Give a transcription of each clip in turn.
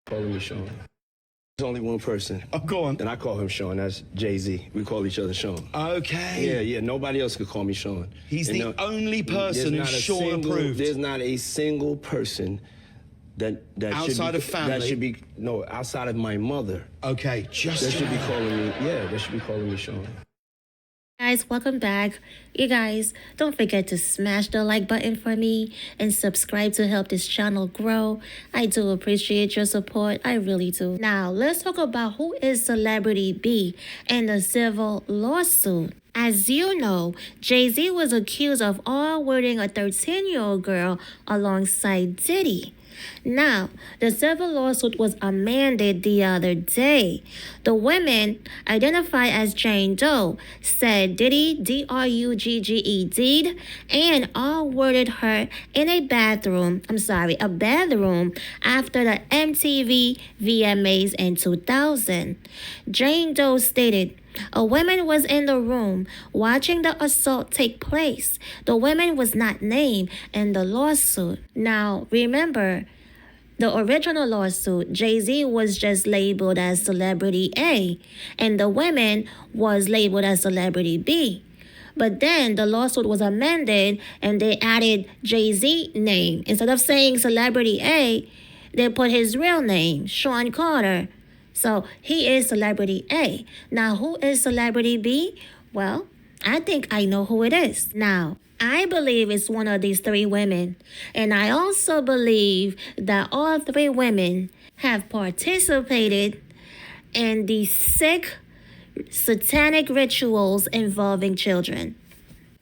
Calling me Sean. There's only one person. Oh, go on. And I call him Sean. That's Jay-Z. We call each other Sean. Okay. Yeah. Nobody else could call me Sean. He's the only person who's Sean approved. There's not a single person that outside of family. That should be outside of my mother. Okay, that should be calling me. Yeah, that should be calling me Sean. Guys, welcome back. You guys, don't forget to smash the like button for me and subscribe to help this channel grow. I do appreciate your support. I really do. Now, let's talk about who is Celebrity B and the civil lawsuit. As you know, Jay-Z was accused of R-wording a 13-year-old girl alongside Diddy. Now, the civil lawsuit was amended the other day. The women, identified as Jane Doe, said Diddy, D-R-U-G-G-E, did, and R-worded her in a bedroom after the MTV VMAs in 2000. Jane Doe stated, "A woman was in the room watching the assault take place. The woman was not named in the lawsuit." Now, remember, the original lawsuit, Jay-Z was just labeled as Celebrity A, and the woman was labeled as Celebrity B. But then the lawsuit was amended, and they added Jay-Z name. Instead of saying Celebrity A, they put his real name, Shawn Carter. So he is Celebrity A. Now, who is Celebrity B? Well, I think I know who it is. Now, I believe it's one of these three women. And I also believe that all three women have participated in these sick, satanic rituals involving children.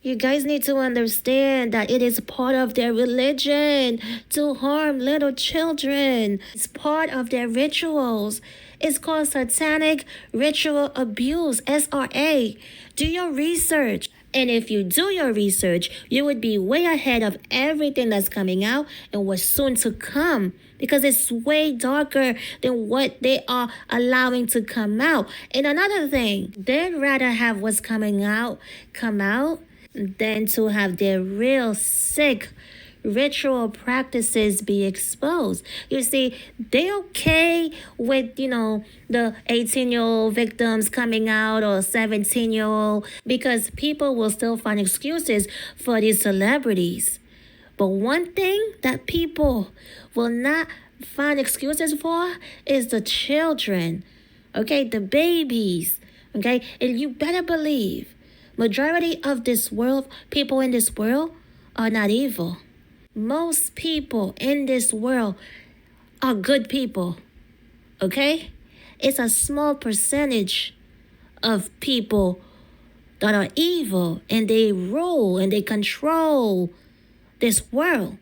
You guys need to understand that it is part of their religion to harm little children. It's part of their rituals. It's called satanic ritual abuse, SRA. Do your research. And if you do your research, you would be way ahead of everything that's coming out and what's soon to come, because it's way darker than what they are allowing to come out. And another thing, they'd rather have what's coming out come out than to have their real sick ritual practices be exposed. You see, they okay with, the 18-year-old victims coming out or 17-year-old, because people will still find excuses for these celebrities. But one thing that people will not find excuses for is the children, okay, the babies, okay? And you better believe, majority of this world, people in this world are not evil. Most people in this world are good people, okay? It's a small percentage of people that are evil, and they rule and they control this world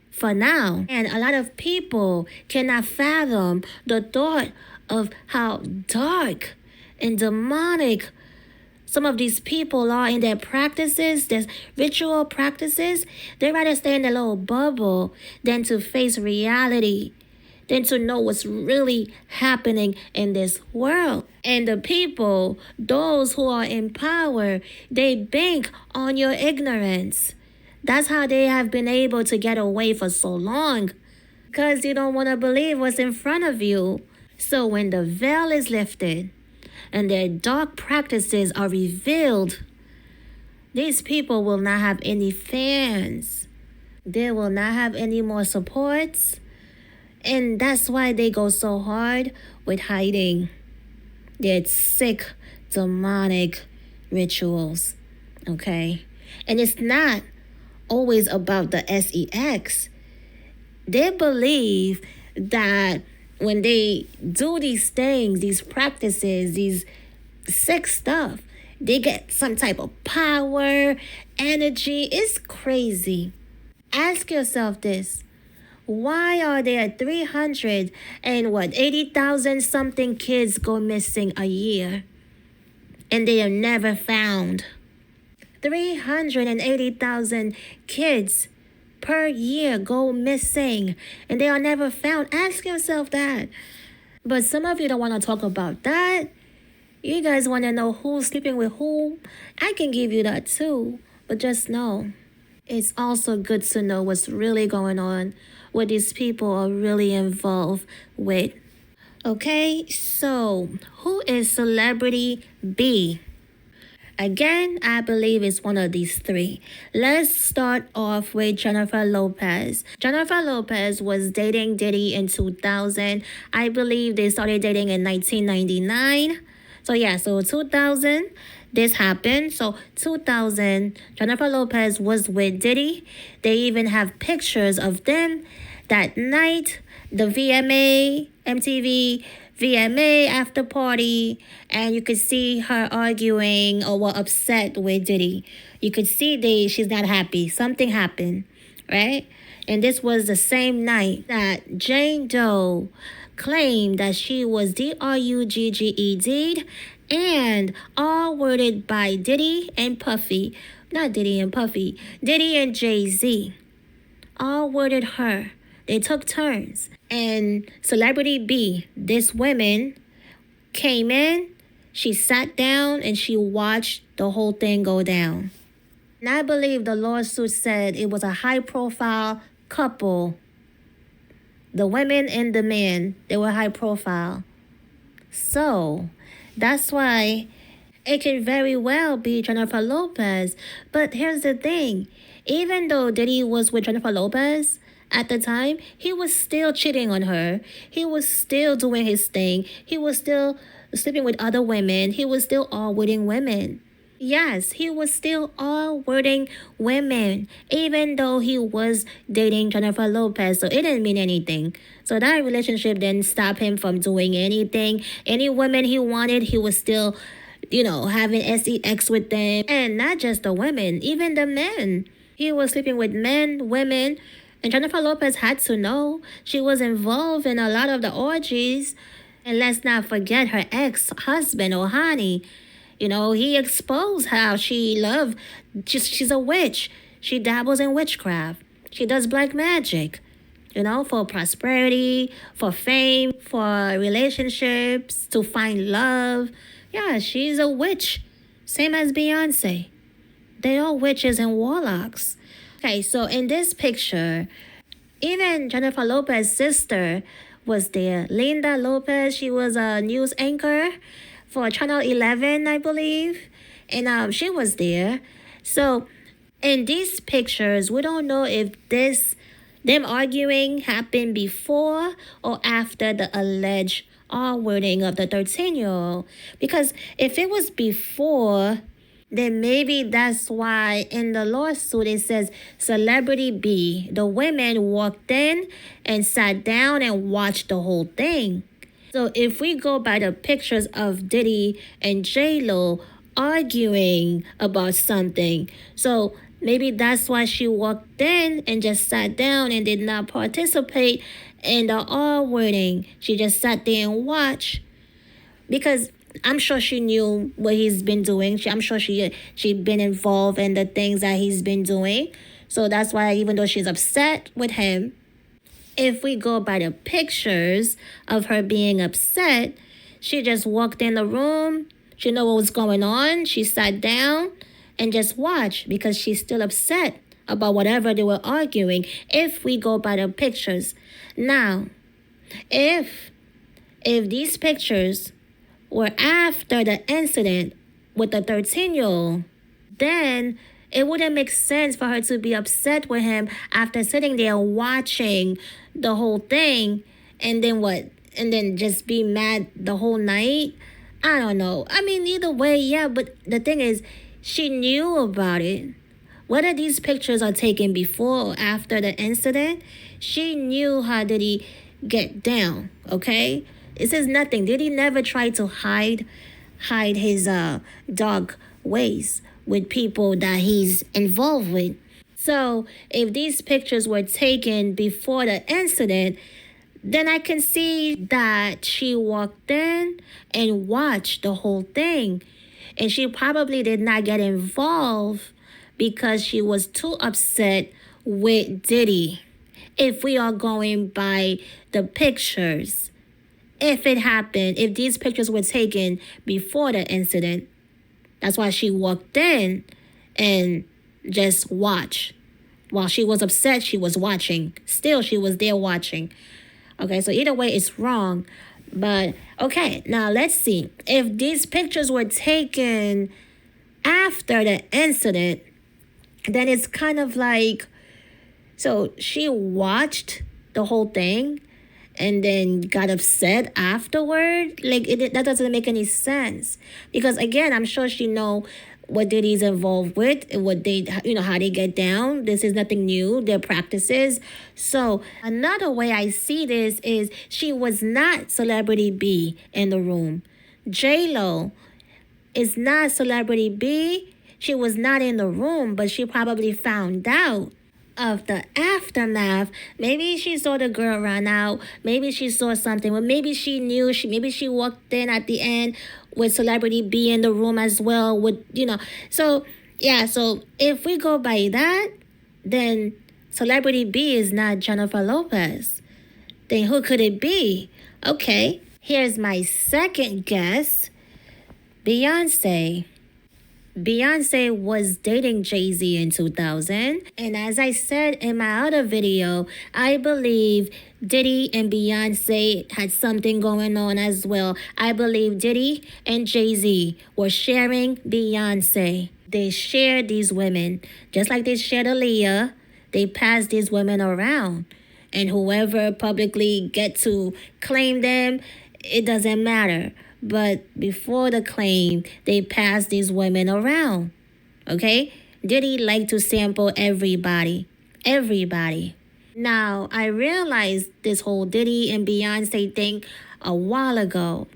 for now. And a lot of people cannot fathom the thought of how dark and demonic some of these people are in their practices, their ritual practices. They rather stay in a little bubble than to face reality, than to know what's really happening in this world. And the people, those who are in power, they bank on your ignorance. That's how they have been able to get away for so long, because you don't want to believe what's in front of you. So when the veil is lifted and their dark practices are revealed, these people will not have any fans. They will not have any more supports. And that's why they go so hard with hiding their sick, demonic rituals, okay? And it's not always about the sex. They believe that when they do these things, these practices, these sick stuff, they get some type of power, energy. It's crazy. Ask yourself this. Why are there 80,000 something kids go missing a year and they are never found? 380,000 kids per year go missing and they are never found. Ask yourself that. But some of you don't want to talk about that. You guys want to know who's sleeping with who. I can give you that too. But just know, it's also good to know what's really going on, what these people are really involved with. Okay, so who is Celebrity B? Again, I believe it's one of these three. Let's start off with Jennifer Lopez. Jennifer Lopez was dating Diddy in 2000. I believe they started dating in 1999. So 2000, this happened. So 2000, Jennifer Lopez was with Diddy. They even have pictures of them that night. The MTV VMA after party, and you could see her arguing or were upset with Diddy. You could see she's not happy. Something happened, right? And this was the same night that Jane Doe claimed that she was DRUGGED'd and all worded by Diddy and Puffy. Not Diddy and Puffy. Diddy and Jay-Z. All worded her. They took turns. And Celebrity B, this woman, came in, she sat down, and she watched the whole thing go down. And I believe the lawsuit said it was a high-profile couple. The women and the men, they were high-profile. So, that's why it can very well be Jennifer Lopez. But here's the thing. Even though Diddy was with Jennifer Lopez, at the time, he was still cheating on her. He was still doing his thing. He was still sleeping with other women. He was still all-wording women. Yes, he was still all-wording women, even though he was dating Jennifer Lopez. So it didn't mean anything. So that relationship didn't stop him from doing anything. Any women he wanted, he was still, having sex with them. And not just the women, even the men. He was sleeping with men, women. And Jennifer Lopez had to know. She was involved in a lot of the orgies. And let's not forget her ex-husband, Ohani. He exposed how she loved, she's a witch. She dabbles in witchcraft. She does black magic, for prosperity, for fame, for relationships, to find love. Yeah, she's a witch. Same as Beyonce. They're all witches and warlocks. Okay, so in this picture, even Jennifer Lopez's sister was there. Linda Lopez, she was a news anchor for Channel 11, I believe. And she was there. So in these pictures, we don't know if them arguing happened before or after the alleged wording of the 13-year-old. Because if it was before, then maybe that's why in the lawsuit it says Celebrity B. The women walked in and sat down and watched the whole thing. So if we go by the pictures of Diddy and J-Lo arguing about something, so maybe that's why she walked in and just sat down and did not participate in the R-wording. She just sat there and watched. Because I'm sure she knew what he's been doing. I'm sure she'd been involved in the things that he's been doing. So that's why even though she's upset with him, if we go by the pictures of her being upset, she just walked in the room. She knew what was going on. She sat down and just watched because she's still upset about whatever they were arguing, if we go by the pictures. Now, if these pictures were after the incident with the 13-year-old, then it wouldn't make sense for her to be upset with him after sitting there watching the whole thing, and then what? And then just be mad the whole night? I don't know. I mean, either way, yeah, but the thing is, she knew about it. Whether these pictures are taken before or after the incident, she knew how did he get down, okay? It says nothing. Did he never try to hide his dark ways with people that he's involved with? So if these pictures were taken before the incident, then I can see that she walked in and watched the whole thing. And she probably did not get involved because she was too upset with Diddy. If we are going by the pictures, if it happened, if these pictures were taken before the incident, that's why she walked in and just watched. While she was upset, she was watching. Still, she was there watching. Okay, so either way, it's wrong. But okay, now let's see. If these pictures were taken after the incident, then it's kind of like, so she watched the whole thing and then got upset afterward. Like that doesn't make any sense, because again, I'm sure she know what Diddy's involved with, what they, how they get down. This is nothing new, their practices. So another way I see this is she was not Celebrity B in the room. J-Lo is not Celebrity B. She was not in the room, but she probably found out of the aftermath. Maybe she saw the girl run out. Maybe she saw something. Well, maybe she knew. Maybe she walked in at the end with Celebrity B in the room as well. So yeah. So if we go by that, then Celebrity B is not Jennifer Lopez. Then who could it be? Okay, here's my second guess. Beyonce. Beyonce was dating Jay-Z in 2000. And as I said in my other video, I believe Diddy and Beyonce had something going on as well. I believe Diddy and Jay-Z were sharing Beyonce. They shared these women. Just like they shared Aaliyah, they passed these women around. And whoever publicly get to claim them, it doesn't matter. But before the claim, they passed these women around. Okay? Diddy liked to sample everybody. Everybody. Now, I realized this whole Diddy and Beyonce thing a while ago.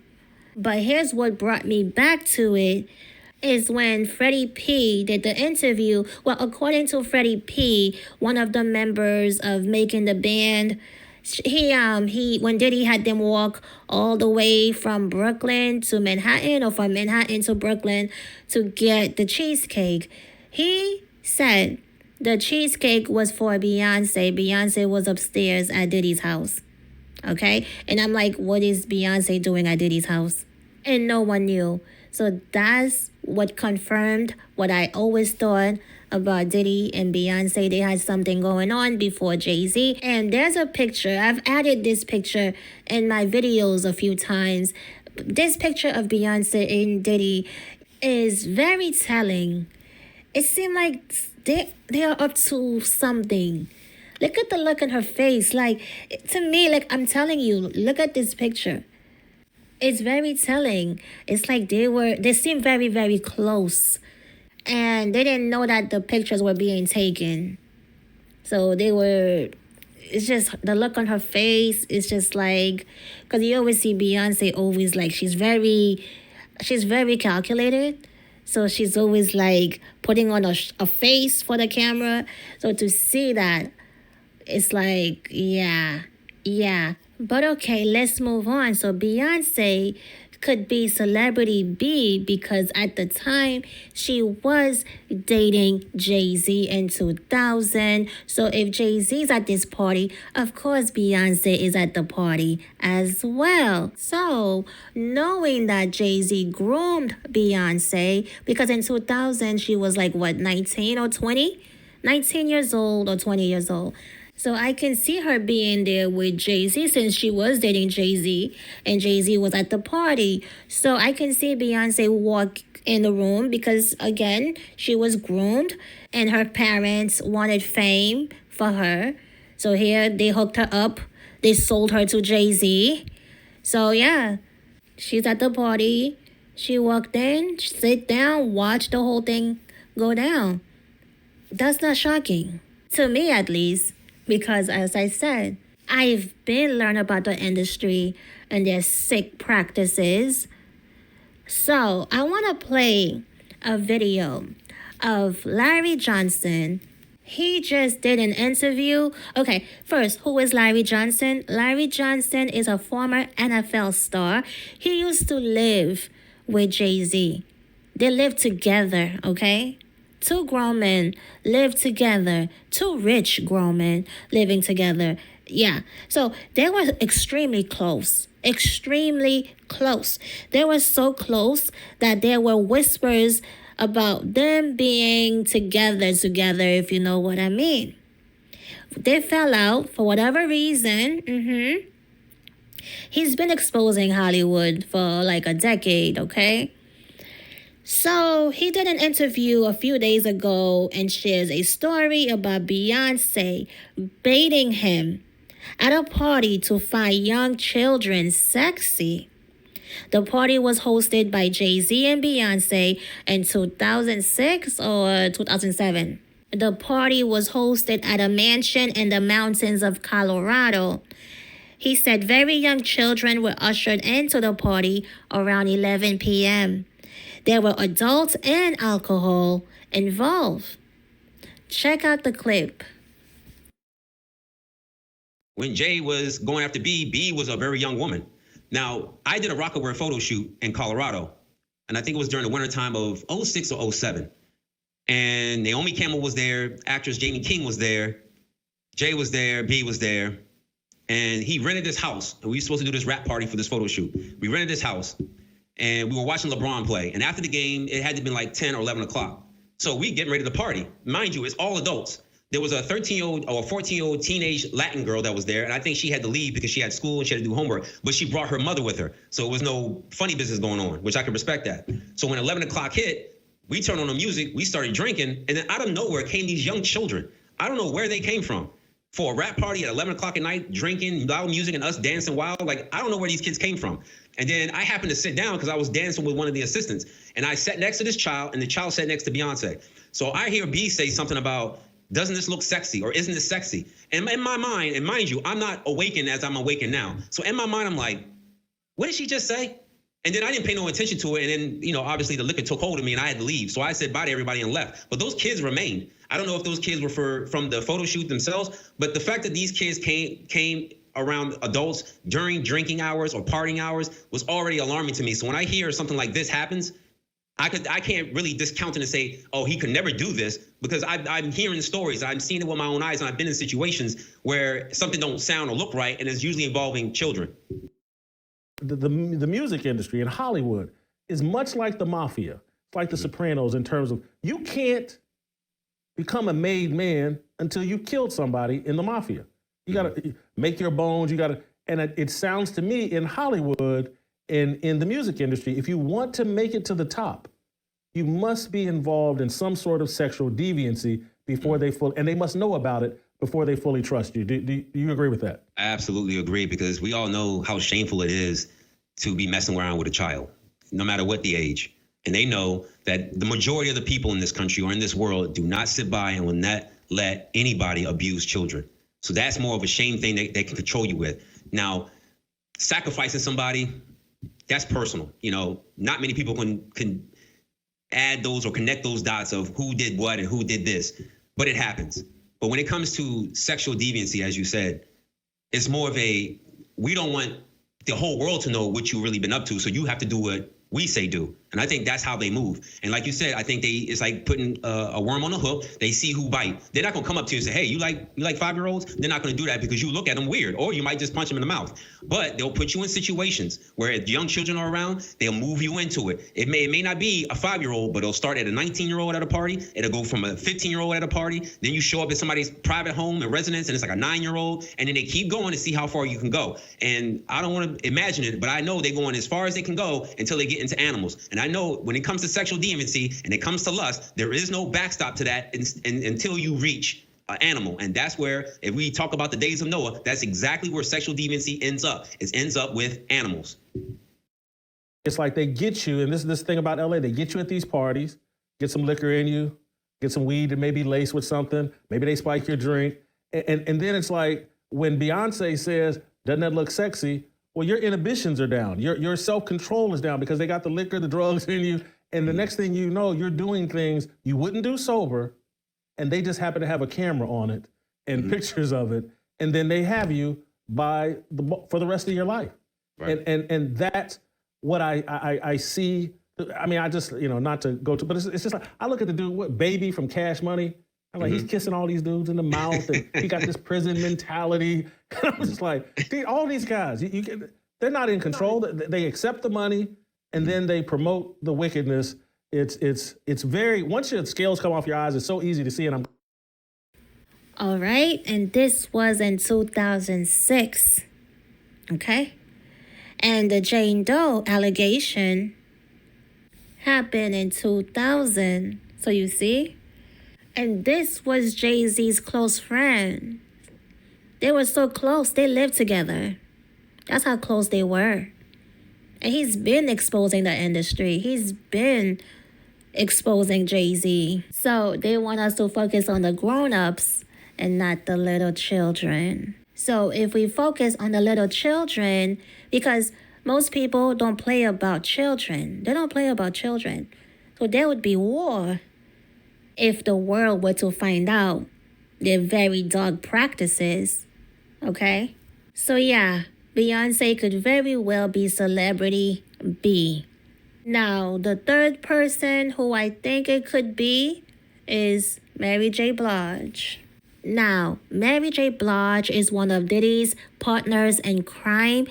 But here's what brought me back to it, is when Freddie P did the interview. Well, according to Freddie P, one of the members of Making the Band, he when Diddy had them walk all the way from Brooklyn to Manhattan, or from Manhattan to Brooklyn, to get the cheesecake, he said the cheesecake was for Beyonce. Beyonce was upstairs at Diddy's house. Okay? And I'm like, what is Beyonce doing at Diddy's house? And no one knew. So that's what confirmed what I always thought about Diddy and Beyonce. They had something going on before Jay-Z. And there's a picture. I've added this picture in my videos a few times. This picture of Beyonce and Diddy is very telling. It seemed like they're up to something. Look at the look on her face. Like, to me, like I'm telling you, look at this picture. It's very telling. It's like they seem very, very close. And they didn't know that the pictures were being taken. So it's just the look on her face. It's just like, because you always see Beyonce always like, she's very calculated. So she's always like putting on a face for the camera. So to see that, it's like, yeah. But okay, let's move on. So Beyonce could be Celebrity B because at the time she was dating Jay-Z in 2000. So if Jay-Z's at this party, of course Beyonce is at the party as well. So knowing that Jay-Z groomed Beyonce, because in 2000 she was like, what, 19 or 20? 19 years old or 20 years old. So I can see her being there with Jay-Z since she was dating Jay-Z and Jay-Z was at the party. So I can see Beyonce walk in the room because, again, she was groomed and her parents wanted fame for her. So here they hooked her up. They sold her to Jay-Z. So yeah, she's at the party. She walked in, sit down, watch the whole thing go down. That's not shocking, to me at least. Because as I said, I've been learning about the industry and their sick practices. So I want to play a video of Larry Johnson. He just did an interview. Okay, first, who is Larry Johnson? Larry Johnson is a former NFL star. He used to live with Jay-Z. They lived together, okay? Two grown men live together. Two rich grown men living together. Yeah. So they were extremely close. Extremely close. They were so close that there were whispers about them being together, if you know what I mean. They fell out for whatever reason. He's been exposing Hollywood for like a decade, okay? So he did an interview a few days ago and shares a story about Beyonce baiting him at a party to find young children sexy. The party was hosted by Jay-Z and Beyonce in 2006 or 2007. The party was hosted at a mansion in the mountains of Colorado. He said very young children were ushered into the party around 11 p.m. There were adults and alcohol involved. Check out the clip. When Jay was going after B was a very young woman. Now, I did a Rockaware photo shoot in Colorado, and I think it was during the wintertime of 06 or 07. And Naomi Campbell was there, actress Jamie King was there, Jay was there, B was there, and he rented this house. And we were supposed to do this rap party for this photo shoot. We rented this house, and we were watching LeBron play. And after the game, it had to be like 10 or 11 o'clock. So we getting ready to party. Mind you, it's all adults. There was a 13-year-old or a 14-year-old teenage Latin girl that was there, and I think she had to leave because she had school and she had to do homework, but she brought her mother with her. So it was no funny business going on, which I could respect that. So when 11 o'clock hit, we turned on the music, we started drinking, and then out of nowhere came these young children. I don't know where they came from. For a rap party at 11 o'clock at night, drinking, loud music, and us dancing wild, like, I don't know where these kids came from. And then I happened to sit down because I was dancing with one of the assistants, and I sat next to this child, and the child sat next to Beyonce. So I hear B say something about, doesn't this look sexy, or isn't this sexy? And in my mind, and mind you, I'm not awakened as I'm awakened now. So in my mind, I'm like, what did she just say? And then I didn't pay no attention to it. And then, obviously the liquor took hold of me and I had to leave. So I said bye to everybody and left. But those kids remained. I don't know if those kids were from the photo shoot themselves, but the fact that these kids came around adults during drinking hours or partying hours was already alarming to me. So when I hear something like this happens, I can't really discount it and say, oh, he could never do this, because I'm hearing stories. I'm seeing it with my own eyes, and I've been in situations where something don't sound or look right, and it's usually involving children. The music industry in Hollywood is much like the mafia. It's like the Sopranos in terms of you can't become a made man until you killed somebody in the mafia. You got to make your bones. And it sounds to me in Hollywood, in the music industry, if you want to make it to the top, you must be involved in some sort of sexual deviancy before and they must know about it before they fully trust you. Do you agree with that? I absolutely agree, because we all know how shameful it is to be messing around with a child, no matter what the age. And they know that the majority of the people in this country or in this world do not sit by and will not let anybody abuse children. So that's more of a shame thing they can control you with. Now, sacrificing somebody, that's personal. Not many people can add those or connect those dots of who did what and who did this, but it happens. But when it comes to sexual deviancy, as you said, it's more of we don't want the whole world to know what you've really been up to, so you have to do what we say do. And I think that's how they move. And like you said, I think it's like putting a worm on a hook. They see who bite. They're not gonna come up to you and say, hey, you like 5-year-olds? They're not gonna do that because you look at them weird, or you might just punch them in the mouth. But they'll put you in situations where if young children are around, they'll move you into it. It may not be a 5-year-old, but it'll start at a 19-year-old at a party. It'll go from a 15-year-old at a party. Then you show up at somebody's private home and residence, and it's like a 9-year-old. And then they keep going to see how far you can go. And I don't want to imagine it, but I know they're going as far as they can go until they get into animals. And I know when it comes to sexual deviancy and it comes to lust, there is no backstop to that until you reach an animal. And that's where, if we talk about the days of Noah, that's exactly where sexual deviancy ends up. It ends up with animals. It's like they get you, and this thing about LA, they get you at these parties, get some liquor in you, get some weed and maybe lace with something, maybe they spike your drink. And then it's like when Beyonce says, doesn't that look sexy? Well, your inhibitions are down. Your self-control is down because they got the liquor, the drugs in you. And the next thing you know, you're doing things you wouldn't do sober, and they just happen to have a camera on it and pictures of it. And then they have you for the rest of your life. Right. And that's what I see. I mean, I just, not to go to, but it's just like, I look at the dude, Baby from Cash Money. I'm like, he's kissing all these dudes in the mouth, and he got this prison mentality. And I'm just like, all these guys, they're not in control. They accept the money, and then they promote the wickedness. It's very, once your scales come off your eyes, it's so easy to see. And All right, and this was in 2006, okay? And the Jane Doe allegation happened in 2000. So you see? And this was Jay-Z's close friend. They were so close, they lived together. That's how close they were. And he's been exposing the industry. He's been exposing Jay-Z. So they want us to focus on the grown-ups and not the little children. So if we focus on the little children, because most people don't play about children. They don't play about children. So there would be war if the world were to find out their very dark practices. Okay? So yeah, Beyonce could very well be celebrity B. Now, the third person who I think it could be is Mary J. Blige. Now, Mary J. Blige is one of Diddy's partners in crime.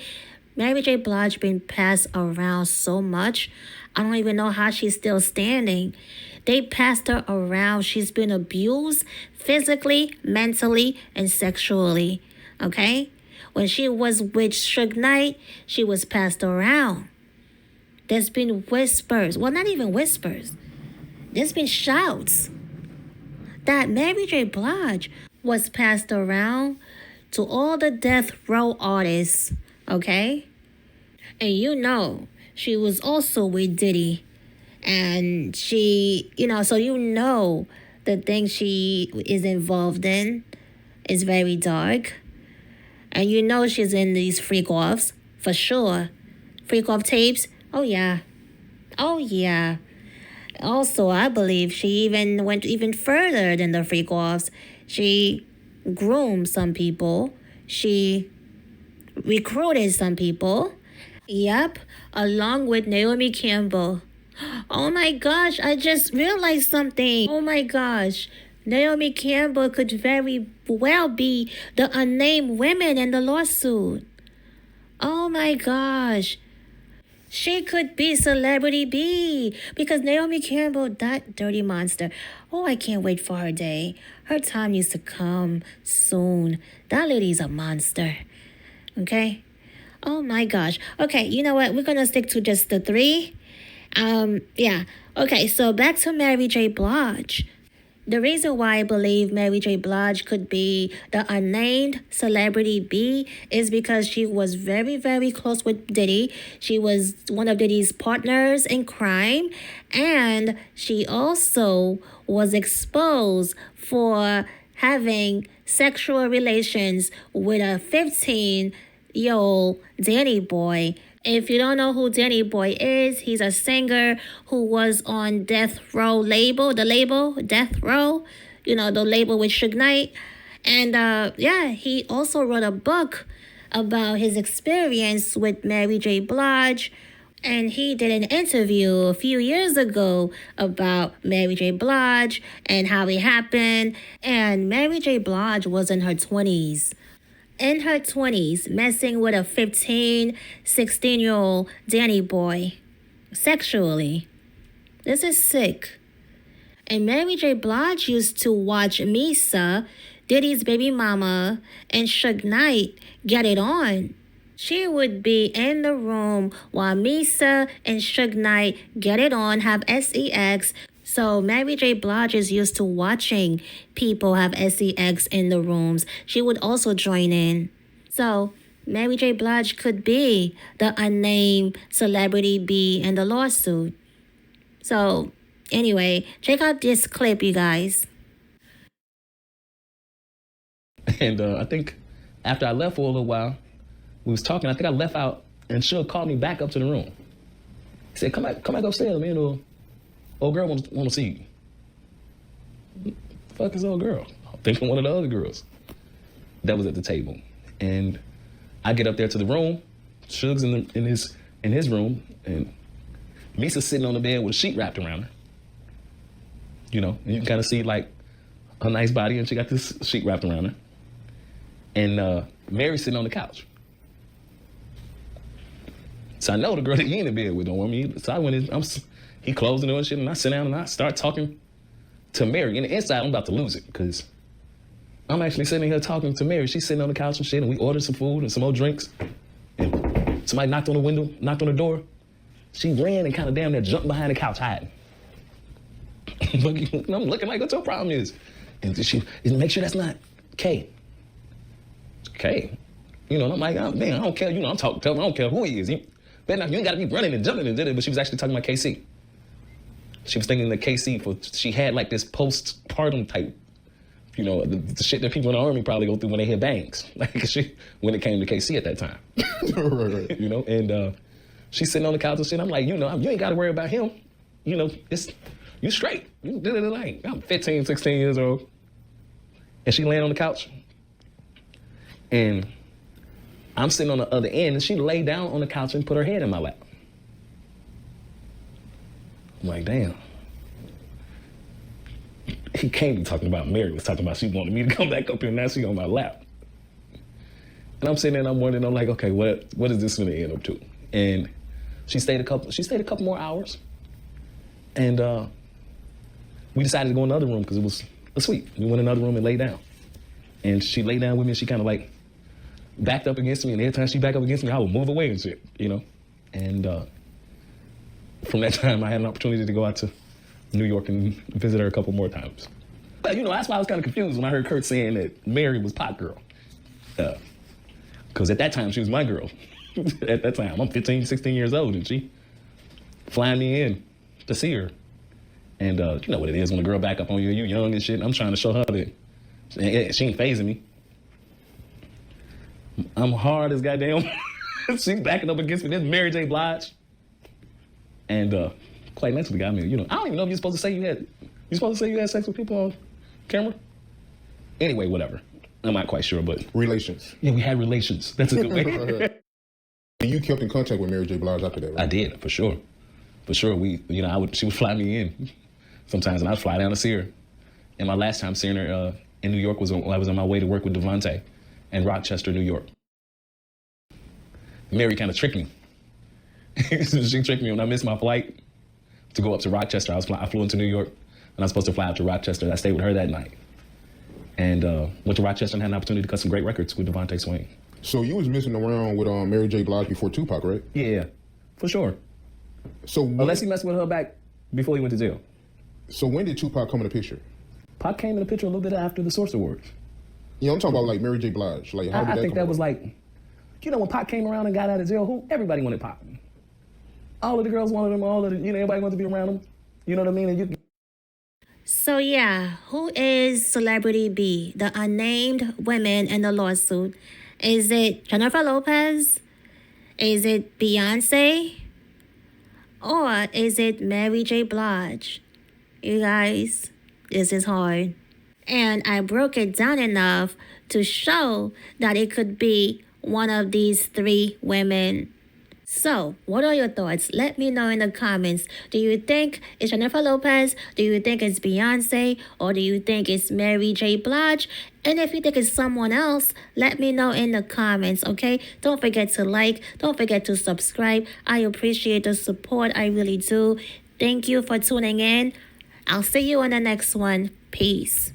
Mary J. Blige been passed around so much. I don't even know how she's still standing. They passed her around. She's been abused physically, mentally, and sexually. Okay? When she was with Suge Knight, she was passed around. There's been whispers. Well, not even whispers. There's been shouts that Mary J. Blige was passed around to all the death row artists. Okay? And you know, she was also with Diddy. And she, so you know the thing she is involved in is very dark. And you know she's in these freak-offs, for sure. Freak-off tapes, oh yeah. Oh yeah. Also, I believe she even went even further than the freak-offs. She groomed some people. She recruited some people. Yep, along with Naomi Campbell. Oh my gosh, I just realized something. Oh my gosh. Naomi Campbell could very well be the unnamed women in the lawsuit. Oh my gosh. She could be celebrity B because Naomi Campbell, that dirty monster. Oh, I can't wait for her day. Her time needs to come soon. That lady's a monster. Okay? Oh my gosh. Okay, you know what? We're going to stick to just the three. Yeah. Okay, so back to Mary J. Blige. The reason why I believe Mary J. Blige could be the unnamed celebrity B is because she was very, very close with Diddy. She was one of Diddy's partners in crime. And she also was exposed for having sexual relations with a 15-year-old Danny Boy. If you don't know who Danny Boy is, he's a singer who was on Death Row label, the label, Death Row, the label with Suge Knight. And he also wrote a book about his experience with Mary J. Blige. And he did an interview a few years ago about Mary J. Blige and how it happened. And Mary J. Blige was in her 20s. In her 20s, messing with a 15, 16-year-old Danny Boy sexually. This is sick. And Mary J. Blige used to watch Misa, Diddy's baby mama, and Suge Knight get it on. She would be in the room while Misa and Suge Knight get it on, have sex. So Mary J. Blige is used to watching people have sex in the rooms. She would also join in. So Mary J. Blige could be the unnamed celebrity B in the lawsuit. So anyway, check out this clip, you guys. And I think after I left for a little while, we was talking. I think I left out, and Suge called me back up to the room. He said, come back upstairs, man. Old girl want to see you. Fuck is old girl? I'm thinking one of the other girls that was at the table. And I get up there to the room. Suge's in his room, and Misa's sitting on the bed with a sheet wrapped around her. And you can kind of see like her nice body, and she got this sheet wrapped around her. And Mary's sitting on the couch. So I know the girl that he in the bed with don't want me. So I went in. He closed the door and shit, and I sit down and I start talking to Mary. And the inside, I'm about to lose it because I'm actually sitting here talking to Mary. She's sitting on the couch and shit, and we ordered some food and some more drinks. And somebody knocked on the window, knocked on the door. She ran and kind of damn near jumped behind the couch hiding. I'm looking like, what's your problem is? And she, make sure that's not Kay. Kay. You know, and I'm like, oh, man, I don't care. You know, I'm talking to him. I don't care who he is. You ain't got to be running and jumping and did it. But she was actually talking about KC. She was thinking that KC, she had like this postpartum type, you know, the shit that people in the Army probably go through when they hit bangs. Like when it came to KC at that time. Right. You know, and she's sitting on the couch and shit. I'm like, you know, you ain't got to worry about him. You know, you straight. You did it like, I'm 15, 16 years old. And she laying on the couch. And I'm sitting on the other end, and she laid down on the couch and put her head in my lap. I'm like, damn. He can't be talking about Mary was talking about she wanted me to come back up here, and now she on my lap. And I'm sitting there and I'm wondering, I'm like, okay, what is this gonna end up to? And she stayed a couple more hours. And we decided to go in another room because it was a suite. We went in another room and lay down. And she lay down with me and she kind of like backed up against me, and every time she backed up against me, I would move away and shit, you know? And from that time, I had an opportunity to go out to New York and visit her a couple more times. But, you know, that's why I was kind of confused when I heard Kurt saying that Mary was Pot Girl. Because at that time, she was my girl. At that time, I'm 15, 16 years old, and she flying me in to see her. And you know what it is when a girl back up on you, you young and shit, and I'm trying to show her that she ain't phasing me. I'm hard as goddamn. She's backing up against me. This Mary J. Blige. And quite naturally got me, you know, I don't even know if you're supposed to say you had sex with people on camera? Anyway, whatever. I'm not quite sure, but. Relations. Yeah, we had relations. That's a good way. You kept in contact with Mary J. Blige after that, right? I did, for sure. For sure. She would fly me in sometimes, and I'd fly down to see her. And my last time seeing her in New York was when I was on my way to work with Devontae in Rochester, New York. Mary kind of tricked me. She tricked me when I missed my flight to go up to Rochester. I flew into New York, and I was supposed to fly out to Rochester. I stayed with her that night. And went to Rochester and had an opportunity to cut some great records with Devontae Swain. So you was messing around with Mary J. Blige before Tupac, right? Yeah, for sure. So unless he messed with her back before he went to jail. So when did Tupac come in the picture? Pac came in the picture a little bit after the Source Awards. Yeah, I'm talking about like Mary J. Blige. Like, how did I think that was about? like, you know, when Pac came around and got out of jail, everybody wanted Pac. All of the girls wanted him, everybody wanted to be around him. You know what I mean? And So yeah, who is Celebrity B, the unnamed women in the lawsuit? Is it Jennifer Lopez? Is it Beyonce? Or is it Mary J. Blige? You guys, this is hard. And I broke it down enough to show that it could be one of these three women. So, what are your thoughts? Let me know in the comments. Do you think it's Jennifer Lopez? Do you think it's Beyonce? Or do you think it's Mary J. Blige? And if you think it's someone else, let me know in the comments, okay? Don't forget to like. Don't forget to subscribe. I appreciate the support. I really do. Thank you for tuning in. I'll see you on the next one. Peace.